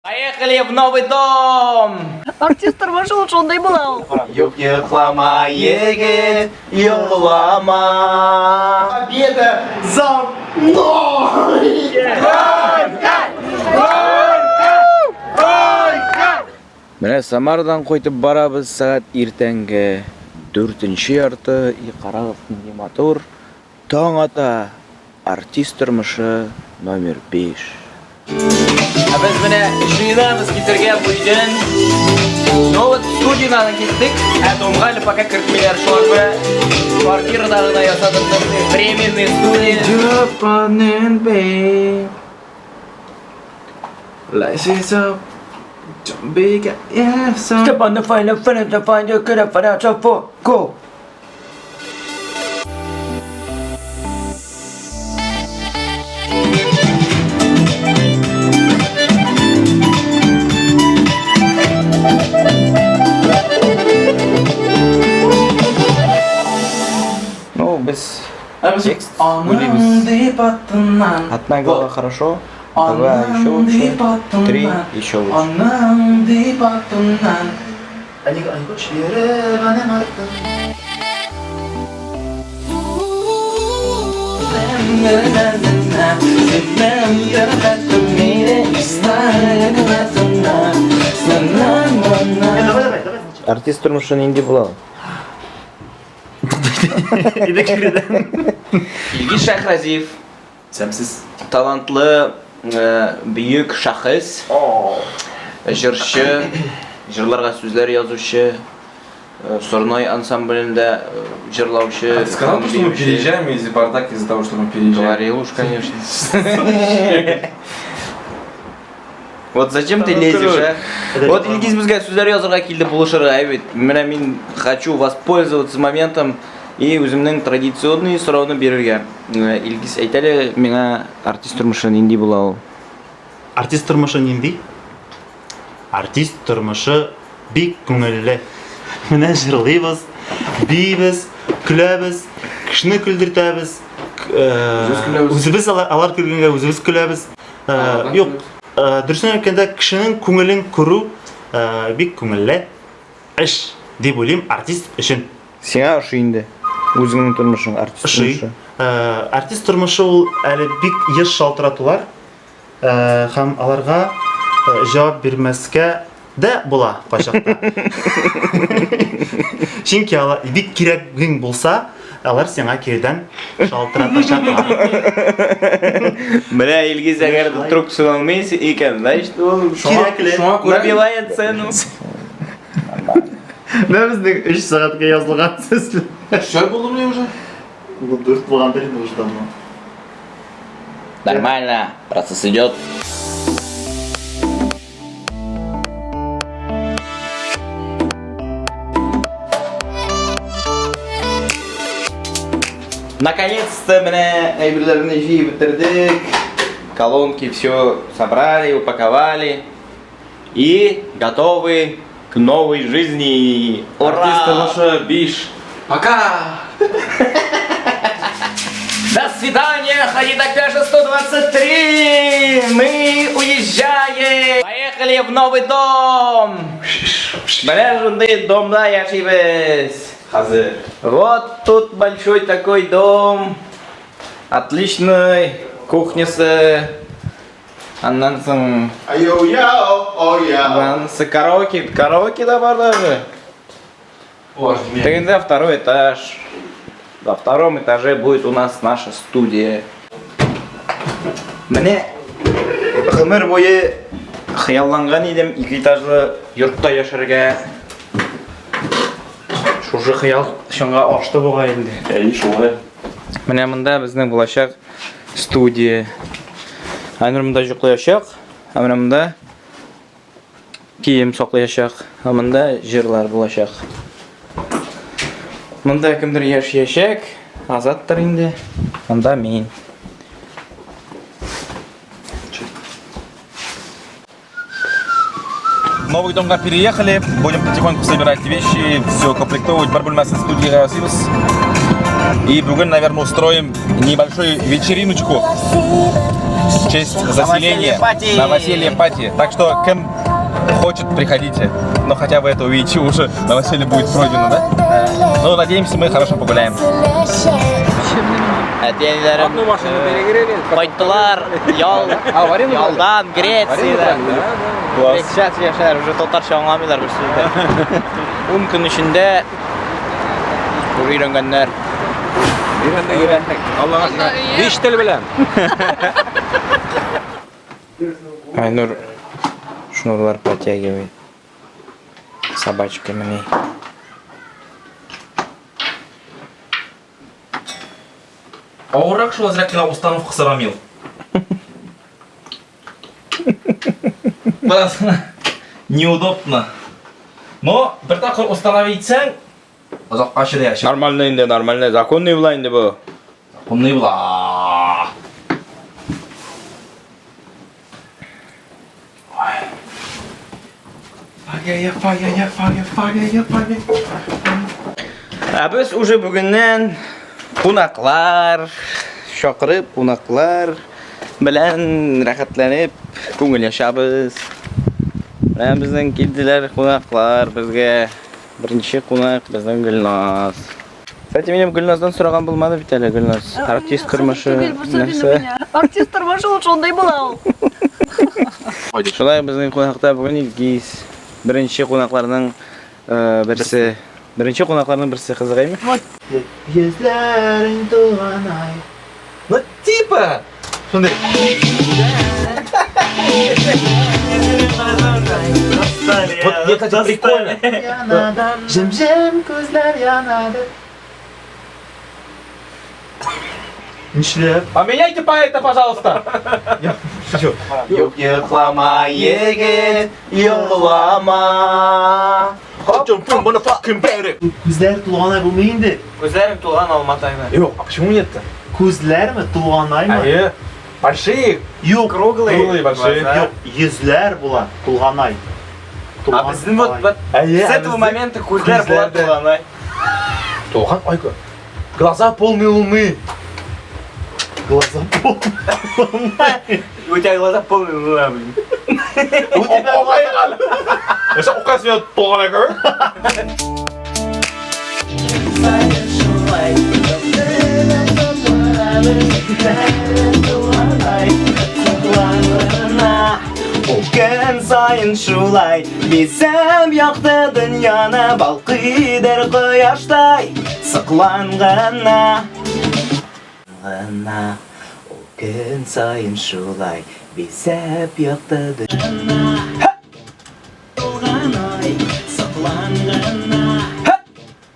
Поехали в новый дом! Артистр вышел, что он был. Йоклама, егет, йоклама. Победа за мной! Менә Самардан кайтып барабыз саат иртәнге 4нче ярты, карагыз нинди матур. Таң ата, артист тормышы номер 5. Biz менә жыйнабыз китергән бу өйдән. Новый студиядан киттек. Домга әле пока кертмиләр шуларны. Квартирада гына ясадык. Временный студия. Japanen be. Life is up. Don't be yeah, so. Step on the final finish to find your good up for that for go. Ну, без текст. Одна голова хорошо, два еще лучше, три еще лучше. Артист тормышы нинди була? Илгиз Шахразиев, талантлы, büyük шәхес, җырчы, җырларга сүзләр язучы, Сорной ансамблендә җырлаучы. Ты сказал, что мы переезжаем из-за Спартак, из-за того, что мы переезжаем? Говорил уж, конечно. Вот зачем ты лезешь, а? Вот Илгиз безгә сүзләр язарга килде булышырга, әйбет. Менә мин хочу воспользоваться моментом и үземнең традиционный сорауны бирергә. Илгиз, әйтәле миңа артист тормышы нинди була ул? Артист тормышы нинди? Артист тормышы бик күңелле. Менә җырлыйбыз, бийбез, көләбез, кешене көлдертәбез. Үзебез алар көлгәнгә үзебез көләбез. Юк, дөресен әйткәндә кешенең күңелен күрү бик күңелле эш дип уйлыйм артист өчен. Сиңа ошый инде. Үзеңнең тормышың артист тормышы. Артист тормышы ул әле бик еш шалтыратулар һәм аларга җавап бирмәскә дә була кайчакта. Чөнки алар бик кирәгең булса, алар сиңа кирдән шалтыратачаклар. Менә Илгиз әгәр трубку алмыйсы икән, значит ул набивает цену. Безнең 3 сәгатькә язылган сүз. Что было мне уже? Бу 4 булгандыр инде уже давно. Нормально, процесс идет. Наконец-то мы әйберләрне җыеп бетердек. Колонки все собрали, упаковали и готовы к новой жизни. Артист Ура! тормышы 5. Пока! До свидания, Хадидакаша 123! Мы уезжаем! Поехали в новый дом! Менә шундый домда яшибез. Хазыр. Вот тут большой такой дом. Отличный. Кухнясы. Аннан соң караоке. Караоке да бар даже. Тогда второй этаж. На втором этаже будет у нас наша студия. Менә гомер буе хыялланган идем 2 этажлы йортта яшәргә. Шушы хыял чынга ашты буга инде. Шулай. Менә монда безнең булачак студия. Әнер монда җыклаячак, ә менә монда кием саклаячак, ә монда җырлар булачак. Монда кемдер яшәячәк, Азаттыр инде. Монда мин. В новый дом переехали, будем потихоньку собирать вещи, все комплектовать, бар бүлмәсен студияга ясыйбыз. И бүгін, наверное, устроим небольшую вечериночку. в честь заселения на новоселье пати. Так что, кем хочет, приходите. Но хотя бы это увидите уже, новоселье будет пройдено, да? Ну, надеемся, мы хорошо погуляем. Әтиәниләрем кайттылар ялдан Грециядән. Сейчас яшәр, уже татарча аңламыйлар берсендә. 10 көн эчендә уже өйрәнгәннәр. Аллаға шүкір. Биш тел белән. Айнур шнурлар подтягивает. Собачками. Ауырак шул зря установку срамил. Неудобно. Но бір тақыр установитсәң, ұзаққа шыдай. Нормально инде, нормально. Законный була инде бу. Законный була. Biz уже бүгеннән кунаклар чакырып, кунаклар белән рәхәтләнеп күңел яшабыз. Менә безнең килделәр кунаклар безгә. Беренче кунак безнең Гөлназ. Кстати, минем Гөлназдан сораган булмады бит әле Гөлназ. Артист тормышы нәрсә? Артист тормышы ул шундай була ул. Шулай безнең кунакта бүген Илгиз. Беренче кунакларның берсе. Беренче кунакларның берсе кызыгаймы? Йөзләрең туганай. Ну типа. Шундай. Вот мне, кстати, прикольно. Жем-жем күзләр янады. Нишләп? Поменяйте по это, пожалуйста. Юк йоклама, егет, йоклама. Күзләр туганай булмый инде. Күзләрем тулган Алматайда. Yok, а почему нет-то? Күзләрме туганаймы? Большие. Юк, Круглые, большие. Юк, йөзләр була туганай. А безнең вот с этого момента күзләр була тулганай. Туган, ой-ка. Глаза полные луны. Глаза полные. У тебя глаза полные луна, блин. У тебя глаза. Я сейчас указ меня туган говорю. Кен сайын шулай бизем якты дөньяны балкыйдыр кояштай саклангана гана кен сайын шулай бизем якты дөньяны саклангана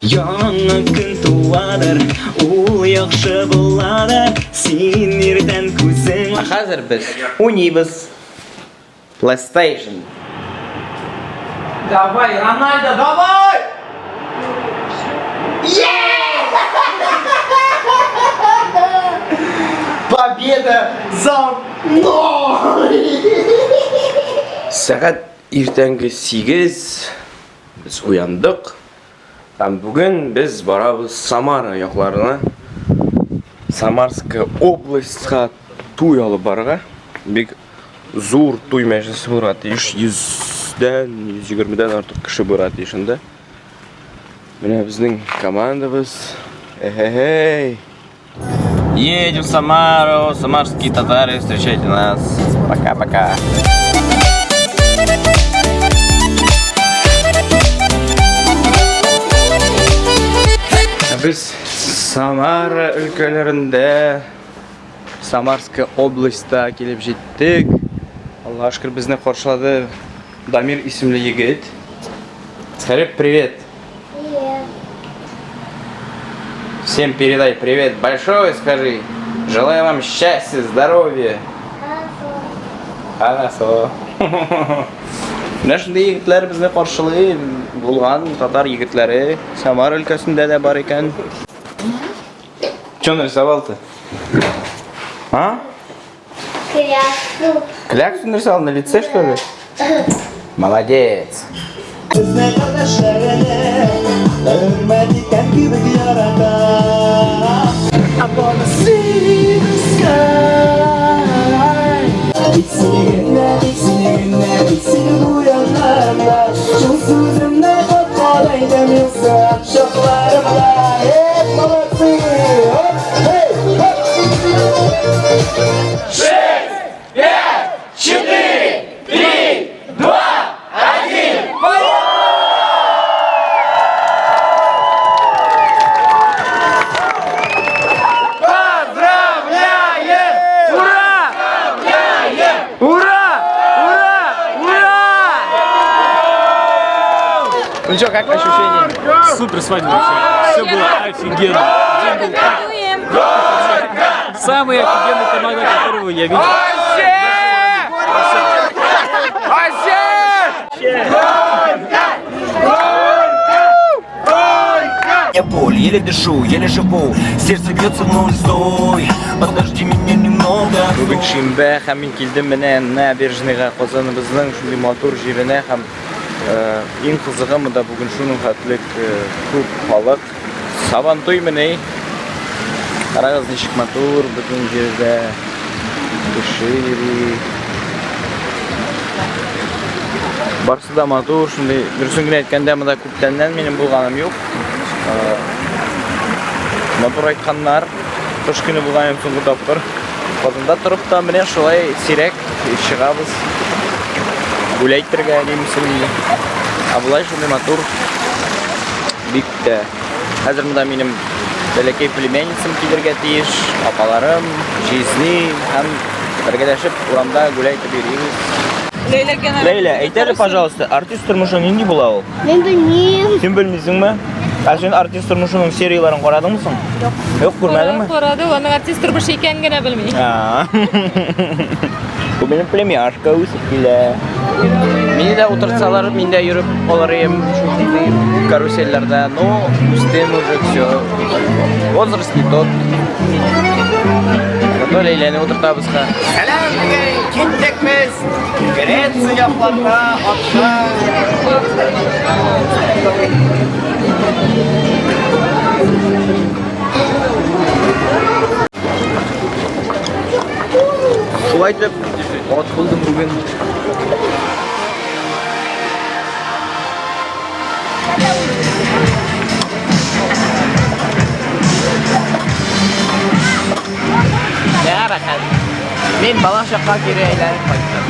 яңа көн туадыр ул яхшы буладыр син иртән күзең хәзер без уйныйбыз PlayStation. Давай, Рональдо, давай! Победа за мной! Сәгать иртәнге 8 без уяндык. Һәм бүген без барабыз Самара якларына. Самарская областька туй алып барырга. Бик зур туй мәҗлесе булырга тиеш. 100дән, 120дән артык кеше булырга тиеш инде. Менә безнең командабыз. Эхе-хей. Едем в Самару, самарские татары, встречайте нас. Пока-пока. Biz Samara өлкәләрендә, Самарская областьта килеп җиттек. Аллаһка шөкер безне каршылады Дамир исемле егет. Скажи привет. Привет. Всем передай привет большой, скажи. Желаю вам счастья, здоровья. Хорошо. Менә шундый егетләр безне каршылый булган татар егетләре Самар өлкәсендә дә бар икән. Что нарисовал-то? А? Кляксу. Кляксу нарисовал на лице, что ли? Молодец. Ну что, как ощущения? Супер свадьба вообще. Все было офигенно. День был самый офигенный команда, которого я видел. Я боль, еле дышу, еле живу, сердце бьется мной стой, подожди меня немного. Бүгін шимбе һәм мин килдем менә набережныйга, Казаныбызның шундый матур җиренә һәм иң кызыгы монда бүген шуның хәтлек күп халык. Сабантуй менә. Карагыз ничек матур бүген җирдә кеше йөри. Барсы да матур, шундый дөресен генә әйткәндә монда күптәннән минем булганым юк. Матур айтканнар, кыш көне булган соңгы тапкыр. Казанда торып та менә шулай сирәк чыгабыз. Гуляйтырга димсең. Абылай шундый матур бик тә. Хәзер монда минем бәләкәй племянницам килергә тиеш, апаларым, җизни һәм бергәләшеп урамда гуляйтып йөрибез. Лейла, әйтәле, пожалуйста, артист тормышы нинди була ул? Мен белмим. Син белмисеңме? Ә син артист тормышының серияларын карадыңмы соң? Юк, күрмәдеңме? Карады, аның артист тормышы икән генә белми. Бу минем племяшка үсеп килә. Мине дә утыртсалар, мин дә йөреп алырым шундый каруселләрдә. Но үстем уже все. Возраст не тот. Зато Лейләне утыртабыз ха. Сәлам дигән, киттекбез. Греция планга атка. Шулай итеп, ат булдым бүген. Мен бала чакка кире әйләнеп кайттым.